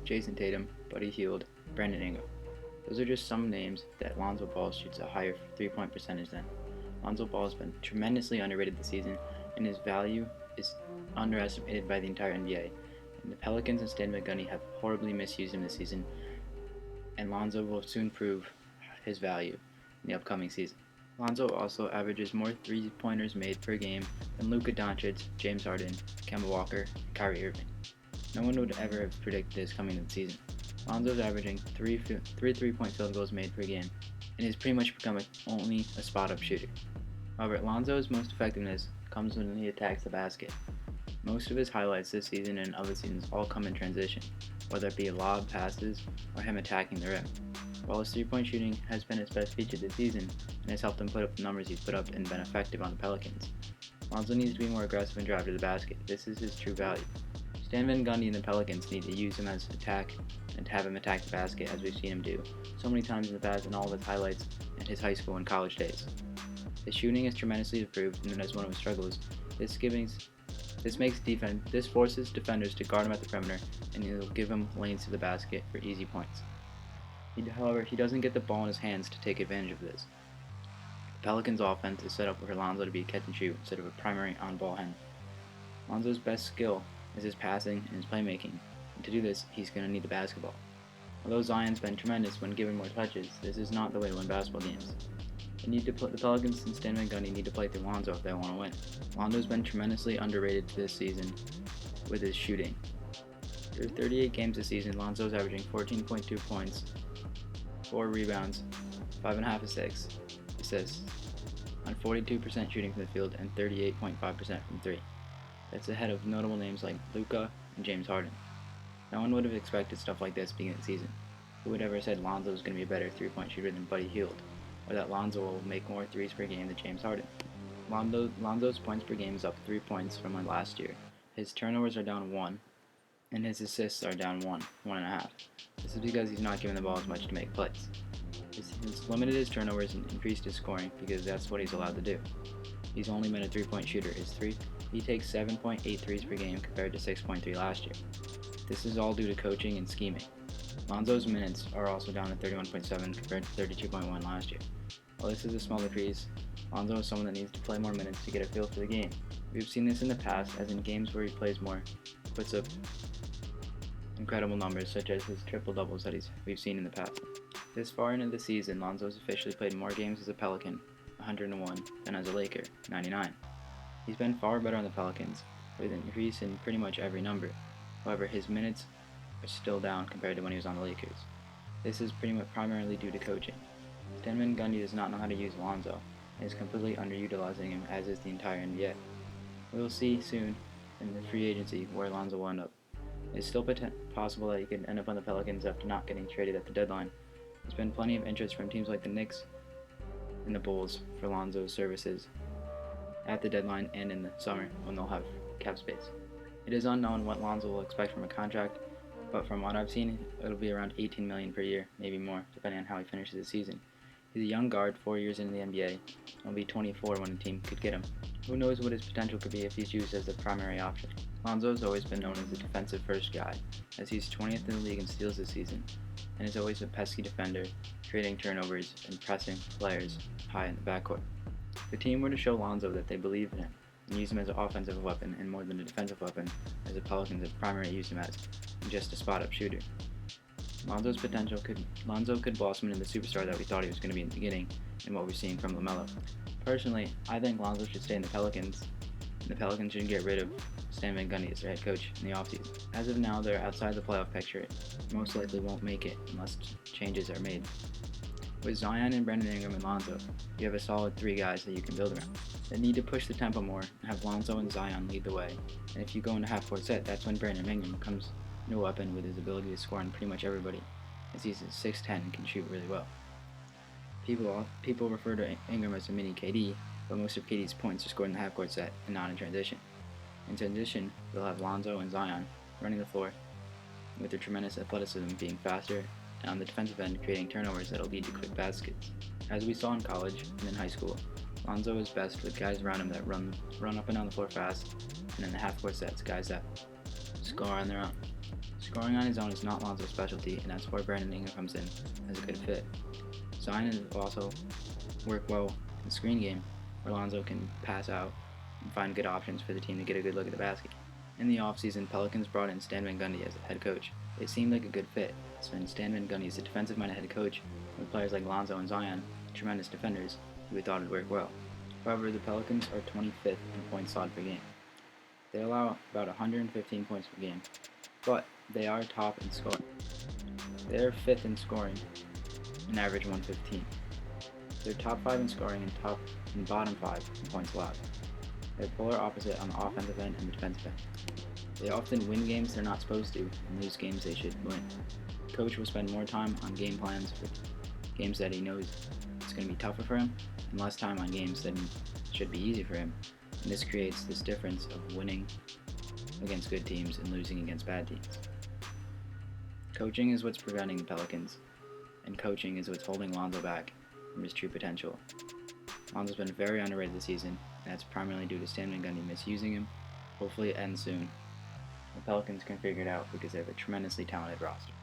Jason Tatum, Buddy Hield, Brandon Ingram. Those are just some names that Lonzo Ball shoots a higher three-point percentage than. Lonzo Ball has been tremendously underrated this season, and his value is underestimated by the entire NBA. And the Pelicans and Stan Van Gundy have horribly misused him this season, and Lonzo will soon prove his value in the upcoming season. Lonzo also averages more three-pointers made per game than Luka Doncic, James Harden, Kemba Walker, and Kyrie Irving. No one would ever have predicted this coming into the season. Lonzo's averaging three three-point field goals made per game, and has pretty much become only a spot-up shooter. However, Lonzo's most effectiveness comes when he attacks the basket. Most of his highlights this season and other seasons all come in transition, whether it be lob passes or him attacking the rim. While his three-point shooting has been his best feature this season and has helped him put up the numbers he's put up and been effective on the Pelicans, Lonzo needs to be more aggressive and drive to the basket. This is his true value. Stan Van Gundy and the Pelicans need to use him as attack and to have him attack the basket as we've seen him do so many times in the past in all of his highlights in his high school and college days. His shooting is tremendously improved, and as one of his struggles, this forces defenders to guard him at the perimeter, and it'll give him lanes to the basket for easy points. However, he doesn't get the ball in his hands to take advantage of this. The Pelicans' offense is set up for Lonzo to be a catch and shoot instead of a primary on-ball handler. Lonzo's best skill is his passing and his playmaking, and to do this, he's going to need the basketball. Although Zion's been tremendous when given more touches, this is not the way to win basketball games. The Pelicans and Stan Van Gundy need to play through Lonzo if they want to win. Lonzo's been tremendously underrated this season with his shooting. Through 38 games this season, Lonzo's averaging 14.2 points, 4 rebounds, 5.5 assists, on 42% shooting from the field and 38.5% from 3. That's ahead of notable names like Luka and James Harden. No one would have expected stuff like this beginning of the season. Who would ever have said Lonzo was going to be a better three-point shooter than Buddy Hield, or that Lonzo will make more threes per game than James Harden? Lonzo's points per game is up 3 points from last year. His turnovers are down 1, and his assists are down 1.5. This is because he's not given the ball as much to make plays. He's limited his turnovers and increased his scoring because that's what he's allowed to do. He's only been a three-point shooter. He takes 7.8 threes per game compared to 6.3 last year. This is all due to coaching and scheming. Lonzo's minutes are also down to 31.7 compared to 32.1 last year. While this is a small decrease, Lonzo is someone that needs to play more minutes to get a feel for the game. We've seen this in the past, as in games where he plays more, puts up incredible numbers such as his triple-doubles that we've seen in the past. This far into the season, Lonzo has officially played more games as a Pelican, 101, than as a Laker, 99. He's been far better on the Pelicans, with an increase in pretty much every number. However, his minutes are still down compared to when he was on the Lakers. This is pretty much primarily due to coaching. Stan Van Gundy does not know how to use Lonzo, and is completely underutilizing him, as is the entire NBA. We will see soon in the free agency where Lonzo will end up. It's still possible that he could end up on the Pelicans after not getting traded at the deadline. There's been plenty of interest from teams like the Knicks and the Bulls for Lonzo's services at the deadline and in the summer when they'll have cap space. It is unknown what Lonzo will expect from a contract, but from what I've seen, it'll be around $18 million per year, maybe more, depending on how he finishes the season. He's a young guard, 4 years into the NBA, and will be 24 when a team could get him. Who knows what his potential could be if he's used as a primary option. Lonzo has always been known as a defensive first guy, as he's 20th in the league in steals this season, and is always a pesky defender, creating turnovers and pressing players high in the backcourt. If the team were to show Lonzo that they believe in him and use him as an offensive weapon and more than a defensive weapon, as the Pelicans have primarily used him as, and just a spot-up shooter, Lonzo could blossom into the superstar that we thought he was going to be in the beginning, and what we're seeing from LaMelo. Personally, I think Lonzo should stay in the Pelicans, and the Pelicans should get rid of Stan Van Gundy as their head coach in the offseason. As of now, they're outside the playoff picture and most likely won't make it unless changes are made. With Zion and Brandon Ingram and Lonzo, you have a solid 3 guys that you can build around. They need to push the tempo more and have Lonzo and Zion lead the way, and if you go into half-court set, that's when Brandon Ingram comes no weapon with his ability to score on pretty much everybody, as he's 6'10 and can shoot really well. People refer to Ingram as a mini KD, but most of KD's points are scored in the half-court set and not in transition. In transition, they'll have Lonzo and Zion running the floor, with their tremendous athleticism being faster, and on the defensive end creating turnovers that'll lead to quick baskets. As we saw in college and in high school, Lonzo is best with guys around him that run up and down the floor fast, and in the half-court sets, guys that score on their own. Scoring on his own is not Lonzo's specialty, and that's where Brandon Ingram comes in as a good fit. Zion will also work well in the screen game, where Lonzo can pass out and find good options for the team to get a good look at the basket. In the offseason, Pelicans brought in Stan Van Gundy as the head coach. It seemed like a good fit, since Stan Van Gundy is a defensive-minded head coach with players like Lonzo and Zion, tremendous defenders, who we thought would work well. However, the Pelicans are 25th in points allowed per game. They allow about 115 points per game, but they are top in scoring. They are 5th in scoring, an average 115. They're top 5 in scoring and bottom 5 in points allowed. They're polar opposite on the offensive end and the defensive end. They often win games they're not supposed to and lose games they should win. The coach will spend more time on game plans for games that he knows it's going to be tougher for him, and less time on games that should be easy for him. And this creates this difference of winning against good teams and losing against bad teams. Coaching is what's preventing the Pelicans, and coaching is what's holding Lonzo back from his true potential. Lonzo's been very underrated this season, and that's primarily due to Stan Van Gundy misusing him. Hopefully it ends soon. The Pelicans can figure it out because they have a tremendously talented roster.